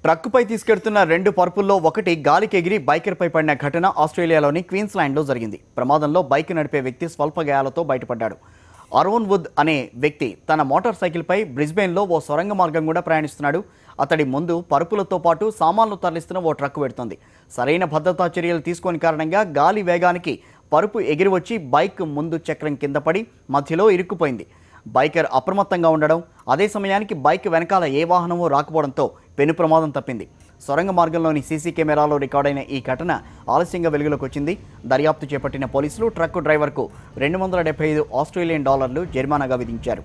ట్రక్కుపై తీసుకెళ్తున్న 2 పరుపుల్లో ఒకటి గాలికి ఎగిరి బైకర్పై పడిన ఘటన ఆస్ట్రేలియాలోని క్వీన్స్లాండ్లో జరిగింది. ప్రమాదంలో బైక్ నడిపే వ్యక్తి స్వల్ప గాయాలతో బయటపడ్డాడు. అరోన్ వుడ్ అనే వ్యక్తి తన మోటార్ సైకిల్పై బ్రిస్బేన్లో ఓ సొరంగ మార్గం కూడా ప్రయాణిస్తున్నాడు. అతడి ముందు పరుపులతో పాటు సామాన్లు తరలిస్తున్న ఓ ట్రక్కు వెడుతోంది. సరైన భద్రతా చర్యలు తీసుకోని కారణంగా గాలి వేగానికి పరుపు ఎగిరి వచ్చి బైక్ ముందు చక్రం కింద పడి మధ్యలో ఇరుక్కుపోయింది. బైకర్ అప్రమత్తంగా ఉండడం, అదే సమయానికి బైక్ వెనకాల ఏ వాహనమూ రాకపోవడంతో పెను ప్రమాదం తప్పింది. సొరంగ మార్గంలోని సీసీ కెమెరాలో రికార్డైన ఈ ఘటన ఆలస్యంగా వెలుగులోకి వచ్చింది. దర్యాప్తు చేపట్టిన పోలీసులు ట్రక్కు డ్రైవర్కు $275 ఆస్ట్రేలియన్ డాలర్లు జరిమానాగా విధించారు.